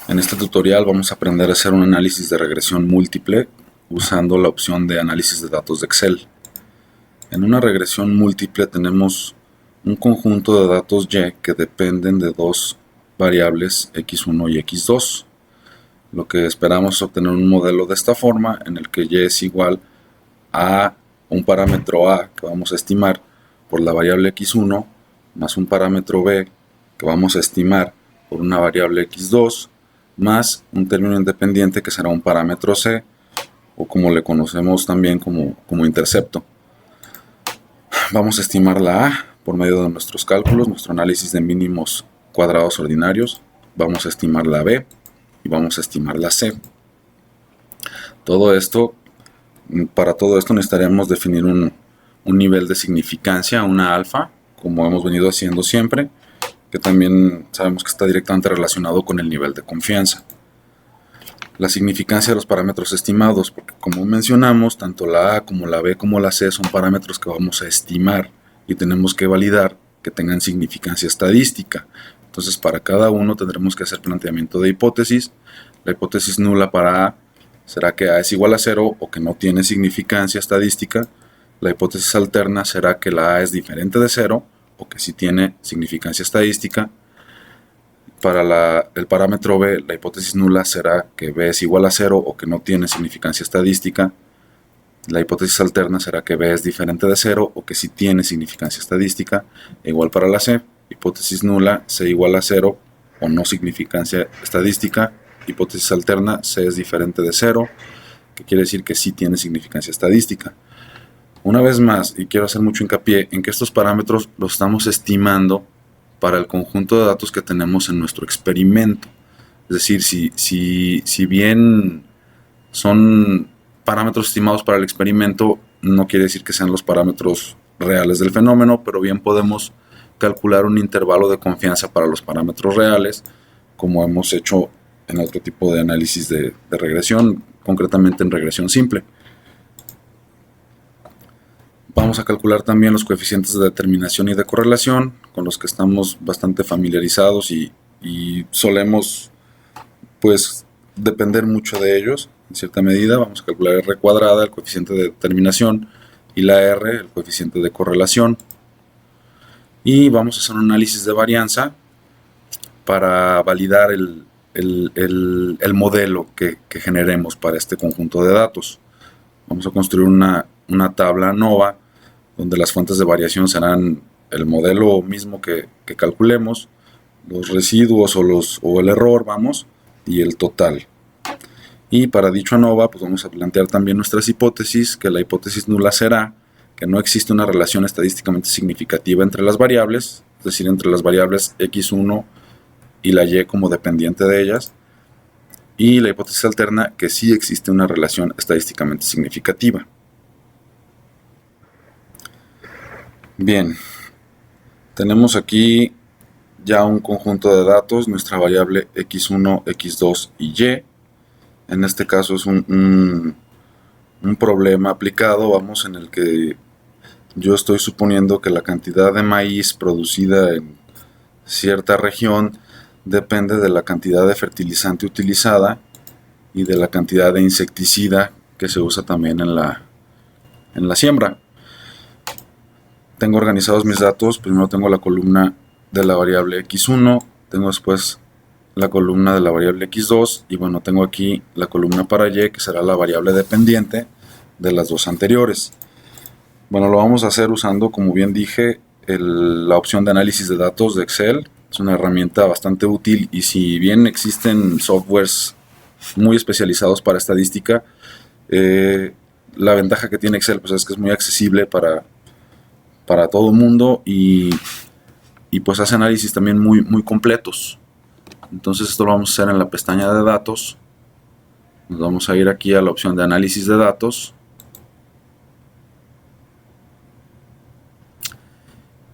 En este tutorial vamos a aprender a hacer un análisis de regresión múltiple usando la opción de análisis de datos de Excel. En una regresión múltiple tenemos un conjunto de datos Y que dependen de dos variables x1 y x2. Lo que esperamos es obtener un modelo de esta forma en el que Y es igual a un parámetro A que vamos a estimar por la variable x1 más un parámetro B que vamos a estimar por una variable x2 más un término independiente que será un parámetro C, o como le conocemos también como intercepto. Vamos a estimar la A por medio de nuestros cálculos, nuestro análisis de mínimos cuadrados ordinarios. Vamos a estimar la B y vamos a estimar la C. Para todo esto necesitaremos definir un nivel de significancia, una alfa, como hemos venido haciendo siempre, que también sabemos que está directamente relacionado con el nivel de confianza. La significancia de los parámetros estimados, porque como mencionamos, tanto la A como la B como la C son parámetros que vamos a estimar y tenemos que validar que tengan significancia estadística. Entonces, para cada uno tendremos que hacer planteamiento de hipótesis. La hipótesis nula para A será que A es igual a 0 o que no tiene significancia estadística. La hipótesis alterna será que la A es diferente de 0 o que sí tiene significancia estadística. Para el parámetro B, la hipótesis nula será que B es igual a 0 o que no tiene significancia estadística. La hipótesis alterna será que B es diferente de 0 o que sí tiene significancia estadística. Igual para la C, hipótesis nula, C igual a 0 o no significancia estadística. Hipótesis alterna, C es diferente de 0, que quiere decir que sí tiene significancia estadística. Una vez más, y quiero hacer mucho hincapié en que estos parámetros los estamos estimando para el conjunto de datos que tenemos en nuestro experimento. Es decir, si bien son parámetros estimados para el experimento, no quiere decir que sean los parámetros reales del fenómeno, pero bien podemos calcular un intervalo de confianza para los parámetros reales, como hemos hecho en otro tipo de análisis de regresión, concretamente en regresión simple. Vamos a calcular también los coeficientes de determinación y de correlación, con los que estamos bastante familiarizados y solemos pues depender mucho de ellos en cierta medida. Vamos a calcular R cuadrada, el coeficiente de determinación, y la R, el coeficiente de correlación. Y vamos a hacer un análisis de varianza para validar el modelo que generemos para este conjunto de datos. Vamos a construir una tabla ANOVA donde las fuentes de variación serán el modelo mismo que calculemos, los residuos o el error, y el total. Y para dicho ANOVA, pues vamos a plantear también nuestras hipótesis, que la hipótesis nula será que no existe una relación estadísticamente significativa entre las variables, es decir, entre las variables x1 y la y como dependiente de ellas, y la hipótesis alterna que sí existe una relación estadísticamente significativa. Bien, tenemos aquí ya un conjunto de datos, nuestra variable x1, x2 y y. En este caso es un problema aplicado, en el que yo estoy suponiendo que la cantidad de maíz producida en cierta región depende de la cantidad de fertilizante utilizada y de la cantidad de insecticida que se usa también en la siembra. Tengo organizados mis datos. Primero tengo la columna de la variable x1, tengo después la columna de la variable x2 y bueno, tengo aquí la columna para y, que será la variable dependiente de las dos anteriores. Bueno, lo vamos a hacer usando, como bien dije, la opción de análisis de datos de Excel. Es una herramienta bastante útil, y si bien existen softwares muy especializados para estadística, la ventaja que tiene Excel pues es que es muy accesible para todo el mundo y pues hace análisis también muy completos. Entonces esto lo vamos a hacer en la pestaña de datos. Nos vamos a ir aquí a la opción de análisis de datos.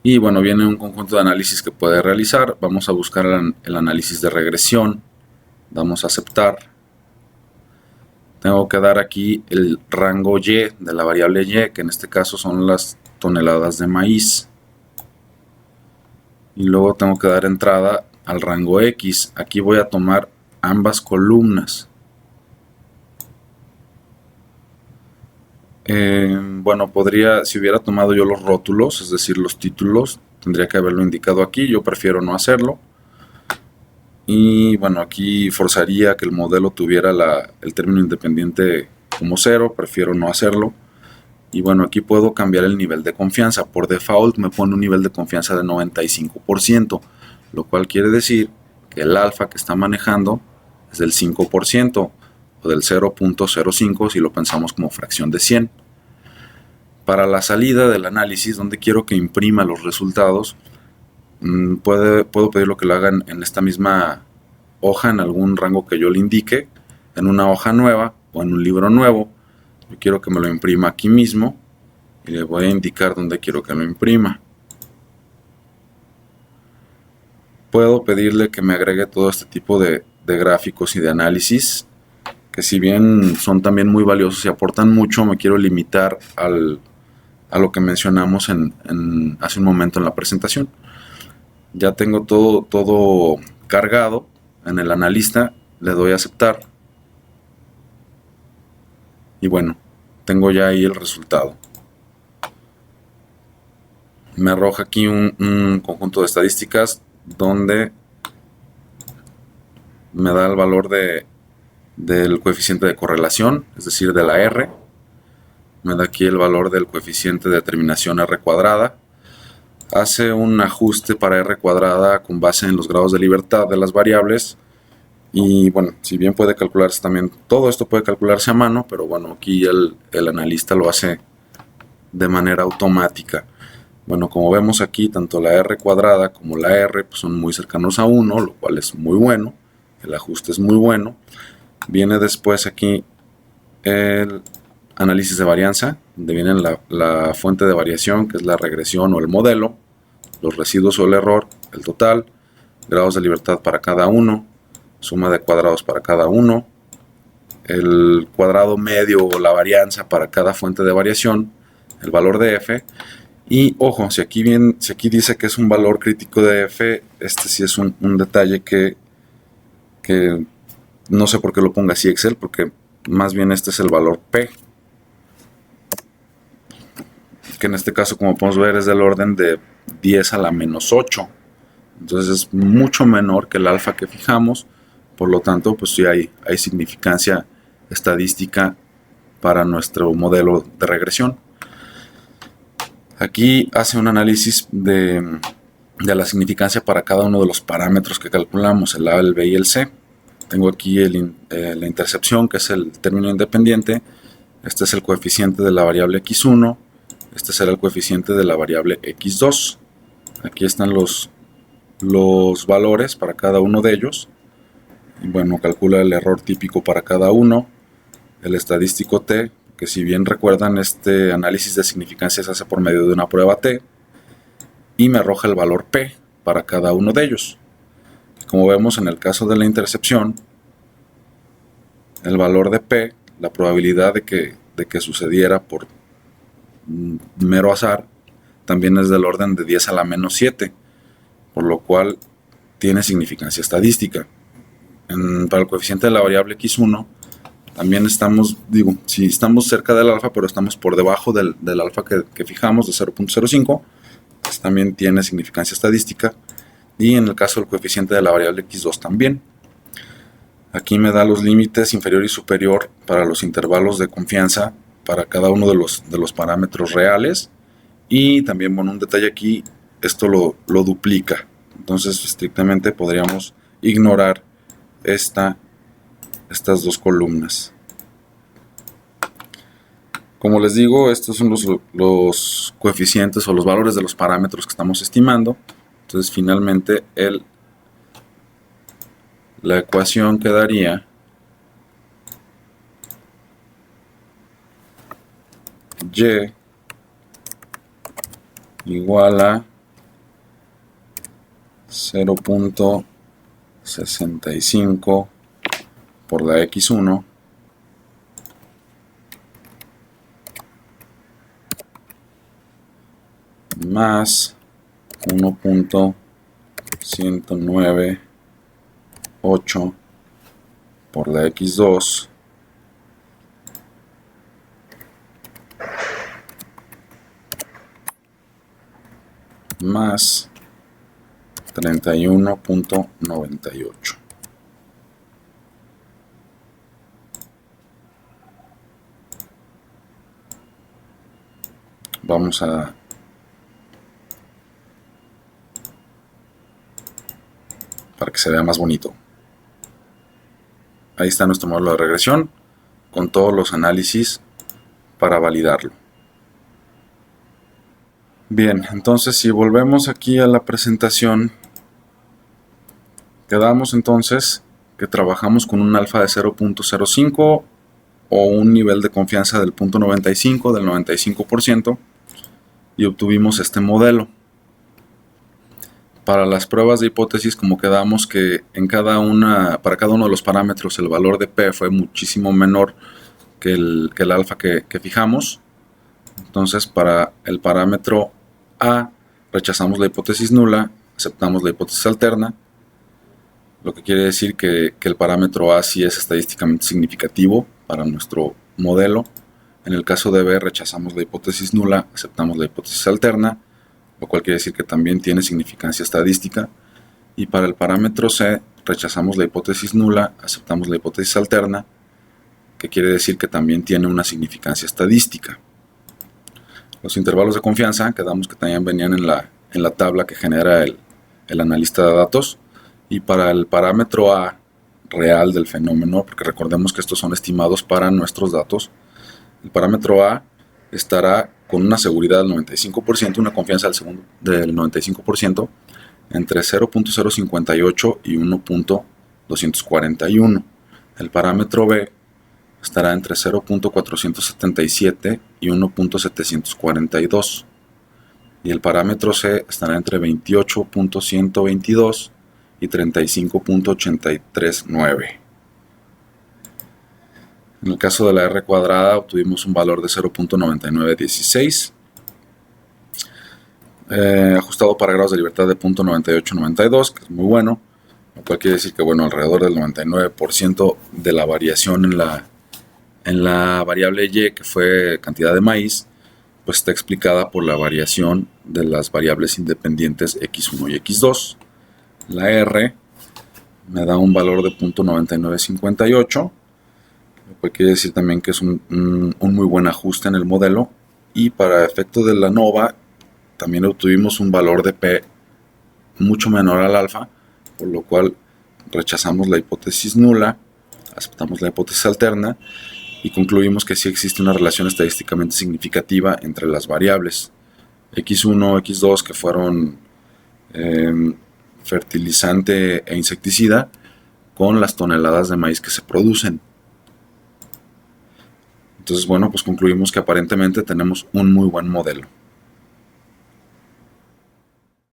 Y bueno, viene un conjunto de análisis que puede realizar. Vamos a buscar el análisis de regresión. Damos a aceptar. Tengo que dar aquí el rango Y de la variable Y, que en este caso son las toneladas de maíz. Y luego tengo que dar entrada al rango X. Aquí voy a tomar ambas columnas. Bueno, podría, si hubiera tomado yo los rótulos, es decir, los títulos, tendría que haberlo indicado aquí. Yo prefiero no hacerlo. Y bueno, aquí forzaría que el modelo tuviera el término independiente como 0, prefiero no hacerlo. Y bueno, aquí puedo cambiar el nivel de confianza. Por default me pone un nivel de confianza de 95%, lo cual quiere decir que el alfa que está manejando es del 5% o del 0.05 si lo pensamos como fracción de 100. Para la salida del análisis, donde quiero que imprima los resultados, puedo pedirlo que lo hagan en esta misma hoja, en algún rango que yo le indique, en una hoja nueva o en un libro nuevo. Yo quiero que me lo imprima aquí mismo y le voy a indicar dónde quiero que lo imprima. Puedo pedirle que me agregue todo este tipo de gráficos y de análisis, que si bien son también muy valiosos y aportan mucho, me quiero limitar a lo que mencionamos hace un momento en la presentación. Ya tengo todo cargado en el analista, le doy a aceptar y bueno, tengo ya ahí el resultado. Me arroja aquí un conjunto de estadísticas donde me da el valor del coeficiente de correlación, es decir, de la R. Me da aquí el valor del coeficiente de determinación R cuadrada. Hace un ajuste para R cuadrada con base en los grados de libertad de las variables. Y bueno, si bien puede calcularse también, todo esto puede calcularse a mano, pero bueno, aquí el analista lo hace de manera automática. Bueno, como vemos aquí, tanto la R cuadrada como la R pues, son muy cercanos a 1, lo cual es muy bueno. El ajuste es muy bueno. Viene después aquí el análisis de varianza, donde viene la fuente de variación, que es la regresión o el modelo, los residuos o el error, el total, grados de libertad para cada uno, suma de cuadrados para cada uno, el cuadrado medio o la varianza para cada fuente de variación, el valor de f. Y ojo, si aquí dice que es un valor crítico de f, este sí es un detalle que no sé por qué lo ponga así Excel, porque más bien este es el valor p, que en este caso, como podemos ver, es del orden de 10 a la menos 8. Entonces es mucho menor que el alfa que fijamos, por lo tanto, pues sí hay significancia estadística para nuestro modelo de regresión. Aquí hace un análisis de la significancia para cada uno de los parámetros que calculamos, el A, el B y el C. Tengo aquí la intercepción, que es el término independiente. Este es el coeficiente de la variable x1. Este será el coeficiente de la variable x2. Aquí están los valores para cada uno de ellos. Y bueno, calcula el error típico para cada uno. El estadístico t, que si bien recuerdan, este análisis de significancia se hace por medio de una prueba t. Y me arroja el valor p para cada uno de ellos. Como vemos en el caso de la intercepción, el valor de p, la probabilidad de que sucediera por mero azar, también es del orden de 10 a la menos 7, por lo cual tiene significancia estadística. Para el coeficiente de la variable x1, también estamos, si estamos cerca del alfa, pero estamos por debajo del alfa que fijamos, de 0.05, pues también tiene significancia estadística. Y en el caso del coeficiente de la variable x2 también. Aquí me da los límites inferior y superior para los intervalos de confianza para cada uno de los parámetros reales. Y también, bueno, un detalle aquí, esto lo duplica. Entonces, estrictamente podríamos ignorar estas dos columnas. Como les digo, estos son los coeficientes o los valores de los parámetros que estamos estimando. Entonces, finalmente, la ecuación quedaría y igual a 0.65 por la x1 más 1.1098 por la X2 más 31.98. Vamos a para que se vea más bonito. Ahí está nuestro modelo de regresión con todos los análisis para validarlo. Bien, entonces si volvemos aquí a la presentación, quedamos entonces que trabajamos con un alfa de 0.05 o un nivel de confianza del 0.95, del 95%, y obtuvimos este modelo. Para las pruebas de hipótesis, como quedamos que para cada uno de los parámetros el valor de P fue muchísimo menor que el alfa que fijamos, entonces para el parámetro A rechazamos la hipótesis nula, aceptamos la hipótesis alterna, lo que quiere decir que el parámetro A sí es estadísticamente significativo para nuestro modelo. En el caso de B rechazamos la hipótesis nula, aceptamos la hipótesis alterna, lo cual quiere decir que también tiene significancia estadística. Y para el parámetro C rechazamos la hipótesis nula, aceptamos la hipótesis alterna, que quiere decir que también tiene una significancia estadística. Los intervalos de confianza, quedamos que también venían en la tabla que genera el analista de datos. Y para el parámetro A real del fenómeno, porque recordemos que estos son estimados para nuestros datos, el parámetro A estará con una seguridad del 95%, una confianza del 95%, entre 0.058 y 1.241. El parámetro B estará entre 0.477 y 1.742. Y el parámetro C estará entre 28.122 y 35.839. En el caso de la R cuadrada obtuvimos un valor de 0.9916, ajustado para grados de libertad de 0.9892, que es muy bueno, lo cual quiere decir que alrededor del 99% de la variación en la variable Y, que fue cantidad de maíz, pues está explicada por la variación de las variables independientes X1 y X2. La R me da un valor de 0.9958, lo cual quiere decir también que es un muy buen ajuste en el modelo. Y para efecto de la ANOVA también obtuvimos un valor de P mucho menor al alfa, por lo cual rechazamos la hipótesis nula, aceptamos la hipótesis alterna y concluimos que sí existe una relación estadísticamente significativa entre las variables X1, X2, que fueron fertilizante e insecticida, con las toneladas de maíz que se producen. Entonces, pues concluimos que aparentemente tenemos un muy buen modelo.